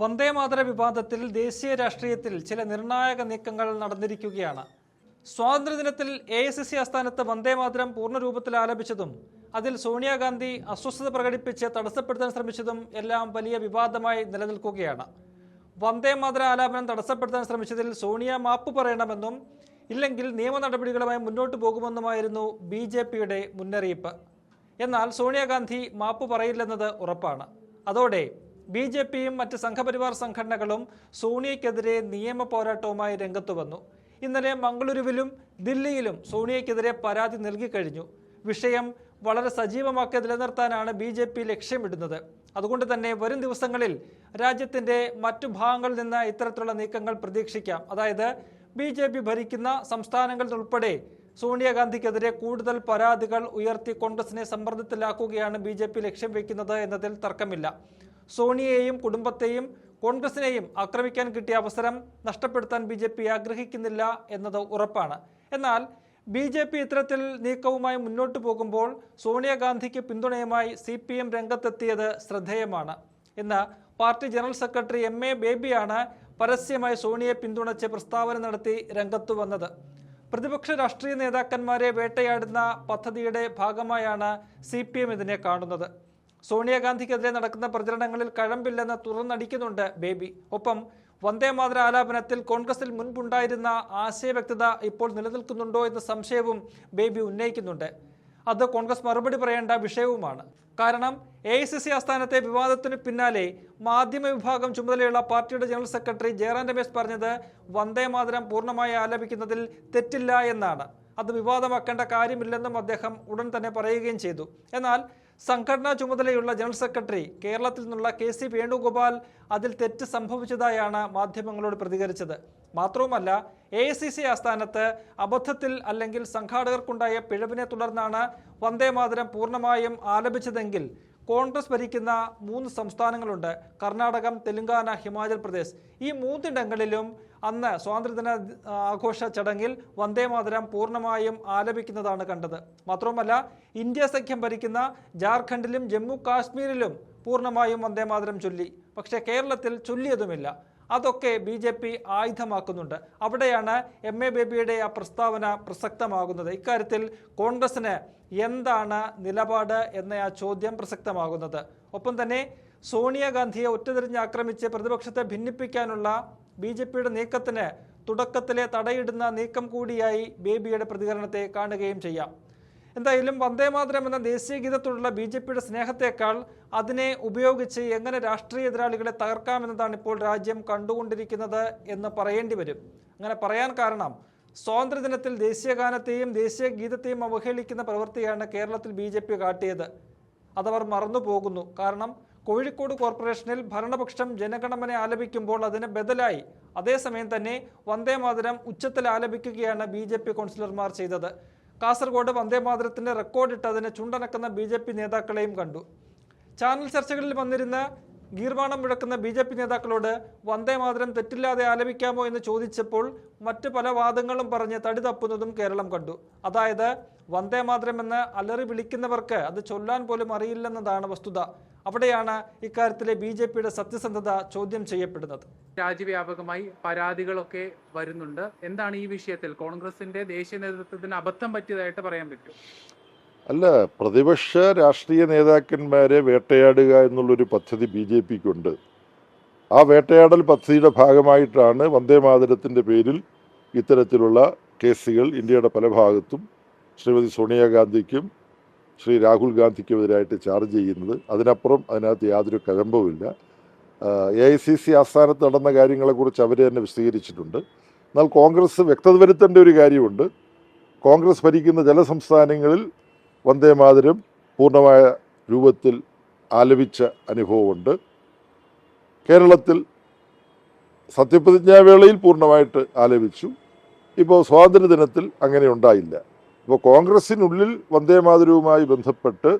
വന്ദേമാതര വിവാദത്തിൽ ദേശീയ രാഷ്ട്രീയത്തിൽ ചില നിർണായക നീക്കങ്ങൾ നടന്നിരിക്കുകയാണ്. സ്വാതന്ത്ര്യദിനത്തിൽ AICC ആസ്ഥാനത്ത് വന്ദേമാതരം പൂർണ്ണരൂപത്തിൽ ആലപിച്ചതും അതിൽ സോണിയാഗാന്ധി അസ്വസ്ഥത പ്രകടിപ്പിച്ച് തടസ്സപ്പെടുത്താൻ ശ്രമിച്ചതും എല്ലാം വലിയ വിവാദമായി നിലനിൽക്കുകയാണ്. വന്ദേമാതര ആലാപനം തടസ്സപ്പെടുത്താൻ ശ്രമിച്ചതിൽ സോണിയ മാപ്പ് പറയണമെന്നും ഇല്ലെങ്കിൽ നിയമ നടപടികളുമായി മുന്നോട്ട് പോകുമെന്നുമായിരുന്നു BJPയുടെ മുന്നറിയിപ്പ്. എന്നാൽ സോണിയാഗാന്ധി മാപ്പ് പറയില്ലെന്നത് ഉറപ്പാണ്. അതോടെ BJPയും മറ്റ് സംഘപരിവാർ സംഘടനകളും സോണിയയ്ക്കെതിരെ നിയമ പോരാട്ടവുമായി രംഗത്തു വന്നു. ഇന്നലെ മംഗളൂരുവിലും ദില്ലിയിലും സോണിയയ്ക്കെതിരെ പരാതി നൽകിക്കഴിഞ്ഞു. വിഷയം വളരെ സജീവമാക്കി നിലനിർത്താനാണ് BJP ലക്ഷ്യമിടുന്നത്. അതുകൊണ്ട് തന്നെ വരും ദിവസങ്ങളിൽ രാജ്യത്തിൻ്റെ മറ്റു ഭാഗങ്ങളിൽ നിന്ന് ഇത്തരത്തിലുള്ള നീക്കങ്ങൾ പ്രതീക്ഷിക്കാം. അതായത് BJP ഭരിക്കുന്ന സംസ്ഥാനങ്ങളിൽ ഉൾപ്പെടെ സോണിയാഗാന്ധിക്കെതിരെ കൂടുതൽ പരാതികൾ ഉയർത്തി കോൺഗ്രസിനെ സമ്മർദ്ദത്തിലാക്കുകയാണ് BJP ലക്ഷ്യം വയ്ക്കുന്നത് എന്നതിൽ തർക്കമില്ല. സോണിയയെയും കുടുംബത്തെയും കോൺഗ്രസിനെയും ആക്രമിക്കാൻ കിട്ടിയ അവസരം നഷ്ടപ്പെടുത്താൻ BJP ആഗ്രഹിക്കുന്നില്ല എന്നത് ഉറപ്പാണ്. എന്നാൽ BJP ഇത്തരത്തിൽ നീക്കവുമായി മുന്നോട്ട് പോകുമ്പോൾ സോണിയാഗാന്ധിക്ക് പിന്തുണയുമായി CPM രംഗത്തെത്തിയത് ശ്രദ്ധേയമാണ്. ഇന്ന് പാർട്ടി ജനറൽ സെക്രട്ടറി MA ബേബിയാണ് പരസ്യമായി സോണിയെ പിന്തുണച്ച് പ്രസ്താവന നടത്തി രംഗത്തു വന്നത്. പ്രതിപക്ഷ രാഷ്ട്രീയ നേതാക്കന്മാരെ വേട്ടയാടുന്ന പദ്ധതിയുടെ ഭാഗമായാണ് CPM ഇതിനെ കാണുന്നത്. സോണിയാഗാന്ധിക്കെതിരെ നടക്കുന്ന പ്രചരണങ്ങളിൽ കഴമ്പില്ലെന്ന് തുറന്നടിക്കുന്നുണ്ട് ബേബി. ഒപ്പം വന്ദേമാതര ആലാപനത്തിൽ കോൺഗ്രസിൽ മുൻപുണ്ടായിരുന്ന ആശയവ്യക്തത ഇപ്പോൾ നിലനിൽക്കുന്നുണ്ടോ എന്ന സംശയവും ബേബി ഉന്നയിക്കുന്നുണ്ട്. അത് കോൺഗ്രസ് മറുപടി പറയേണ്ട വിഷയവുമാണ്. കാരണം AICC ആസ്ഥാനത്തെ വിവാദത്തിന് പിന്നാലെ മാധ്യമ വിഭാഗം ചുമതലയുള്ള പാർട്ടിയുടെ ജനറൽ സെക്രട്ടറി ജയറാം രമേശ് പറഞ്ഞത് വന്ദേമാതരം പൂർണ്ണമായി ആലപിക്കുന്നതിൽ തെറ്റില്ല എന്നാണ്. അത് വിവാദമാക്കേണ്ട കാര്യമില്ലെന്നും അദ്ദേഹം ഉടൻ തന്നെ പറയുകയും ചെയ്തു. എന്നാൽ സംഘടനാ ചുമതലയുള്ള ജനറൽ സെക്രട്ടറി കേരളത്തിൽ നിന്നുള്ള KC വേണുഗോപാൽ അതിൽ തെറ്റ് സംഭവിച്ചതായാണ് മാധ്യമങ്ങളോട് പ്രതികരിച്ചത്. മാത്രവുമല്ല AICC ആസ്ഥാനത്ത് അബദ്ധത്തിൽ അല്ലെങ്കിൽ സംഘാടകർക്കുണ്ടായ പിഴവിനെ തുടർന്നാണ് വന്ദേമാതരം പൂർണ്ണമായും ആലപിച്ചതെങ്കിൽ കോൺഗ്രസ് ഭരിക്കുന്ന 3 സംസ്ഥാനങ്ങളുണ്ട്: കർണാടകം, തെലങ്കാന, ഹിമാചൽ പ്രദേശ്. ഈ 3 ഇടങ്ങളിലും അന്ന് സ്വാതന്ത്ര്യദിന ആഘോഷ ചടങ്ങിൽ വന്ദേമാതരം പൂർണ്ണമായും ആലപിക്കുന്നതാണ് കണ്ടത്. മാത്രവുമല്ല ഇന്ത്യ സഖ്യം ഭരിക്കുന്ന ജാർഖണ്ഡിലും ജമ്മു കാശ്മീരിലും പൂർണ്ണമായും വന്ദേമാതരം ചൊല്ലി. പക്ഷേ കേരളത്തിൽ ചൊല്ലിയതുമില്ല. അതൊക്കെ BJP ആയുധമാക്കുന്നുണ്ട്. അവിടെയാണ് MA ബേബിയുടെ ആ പ്രസ്താവന പ്രസക്തമാകുന്നത്. ഇക്കാര്യത്തിൽ കോൺഗ്രസിന് എന്താണ് നിലപാട് എന്ന ആ ചോദ്യം പ്രസക്തമാകുന്നത്. ഒപ്പം തന്നെ സോണിയാഗാന്ധിയെ ഒറ്റതിരിഞ്ഞ് ആക്രമിച്ച് പ്രതിപക്ഷത്തെ ഭിന്നിപ്പിക്കാനുള്ള BJPയുടെ നീക്കത്തിന് തുടക്കത്തിലെ തടയിടുന്ന നീക്കം കൂടിയായി ബേബിയുടെ പ്രതികരണത്തെ കാണുകയും ചെയ്യാം. എന്തായാലും വന്ദേമാതരം എന്ന ദേശീയ ഗീതത്തോടുള്ള BJPയുടെ സ്നേഹത്തേക്കാൾ അതിനെ ഉപയോഗിച്ച് എങ്ങനെ രാഷ്ട്രീയ എതിരാളികളെ തകർക്കാമെന്നതാണ് ഇപ്പോൾ രാജ്യം കണ്ടുകൊണ്ടിരിക്കുന്നത് എന്ന് പറയേണ്ടി വരും. അങ്ങനെ പറയാൻ കാരണം സ്വാതന്ത്ര്യദിനത്തിൽ ദേശീയഗാനത്തെയും ദേശീയ ഗീതത്തെയും അവഹേളിക്കുന്ന പ്രവൃത്തിയാണ് കേരളത്തിൽ BJP കാട്ടിയത്. അതവർ മറന്നു പോകുന്നു. കാരണം കോഴിക്കോട് കോർപ്പറേഷനിൽ ഭരണപക്ഷം ജനഗണമന ആലപിക്കുമ്പോൾ അതിന് ബദലായി അതേസമയം തന്നെ വന്ദേമാതരം ഉച്ചത്തിൽ ആലപിക്കുകയാണ് BJP കൗൺസിലർമാർ ചെയ്തത്. കാസർഗോഡ് വന്ദേമാതരത്തിന് റെക്കോർഡിട്ടതിന് ചുണ്ടനക്കുന്ന BJP നേതാക്കളെയും കണ്ടു. ചാനൽ ചർച്ചകളിൽ വന്നിരുന്ന ഗീർവാണം മുഴക്കുന്ന BJP നേതാക്കളോട് വന്ദേമാതരം തെറ്റില്ലാതെ ആലപിക്കാമോ എന്ന് ചോദിച്ചപ്പോൾ മറ്റ് പല വാദങ്ങളും പറഞ്ഞ് തടി തപ്പുന്നതും കേരളം കണ്ടു. അതായത് വന്ദേമാതരം എന്ന് അലറി വിളിക്കുന്നവർക്ക് അത് ചൊല്ലാൻ പോലും അറിയില്ലെന്നതാണ് വസ്തുത. അവിടെയാണ് ഇക്കാര്യത്തിലെ BJPയുടെ സത്യസന്ധത ചോദ്യം ചെയ്യപ്പെടുന്നത്. രാജ്യവ്യാപകമായി പരാതികളൊക്കെ വരുന്നുണ്ട്. എന്താണ് ഈ വിഷയത്തിൽ കോൺഗ്രസിന്റെ ദേശീയ നേതൃത്വത്തിന് അബദ്ധം പറ്റിയതായിട്ട് പറയാൻ പറ്റും? അല്ല, പ്രതിപക്ഷ രാഷ്ട്രീയ നേതാക്കന്മാരെ വേട്ടയാടുക എന്നുള്ളൊരു പദ്ധതി BJPക്കുണ്ട്. ആ വേട്ടയാടൽ പദ്ധതിയുടെ ഭാഗമായിട്ടാണ് വന്ദേമാതരത്തിൻ്റെ പേരിൽ ഇത്തരത്തിലുള്ള കേസുകൾ ഇന്ത്യയുടെ പല ഭാഗത്തും ശ്രീമതി സോണിയാഗാന്ധിക്കും ശ്രീ രാഹുൽ ഗാന്ധിക്കുമെതിരായിട്ട് ചാർജ് ചെയ്യുന്നത്. അതിനപ്പുറം അതിനകത്ത് യാതൊരു കഴമ്പവുമില്ല. AICC ആസ്ഥാനത്ത് നടന്ന കാര്യങ്ങളെക്കുറിച്ച് അവർ തന്നെ വിശദീകരിച്ചിട്ടുണ്ട്. എന്നാൽ കോൺഗ്രസ് വ്യക്തത വരുത്തേണ്ട ഒരു കാര്യമുണ്ട്. കോൺഗ്രസ് ഭരിക്കുന്ന ചില സംസ്ഥാനങ്ങളിൽ വന്ദേമാതരം പൂർണ്ണമായ രൂപത്തിൽ ആലപിച്ച അനുഭവമുണ്ട്. കേരളത്തിൽ സത്യപ്രതിജ്ഞാവേളയിൽ പൂർണ്ണമായിട്ട് ആലപിച്ചു. ഇപ്പോൾ സ്വാതന്ത്ര്യദിനത്തിൽ അങ്ങനെ ഉണ്ടായില്ല. ഇപ്പോൾ കോൺഗ്രസിനുള്ളിൽ വന്ദേമാതരവുമായി ബന്ധപ്പെട്ട്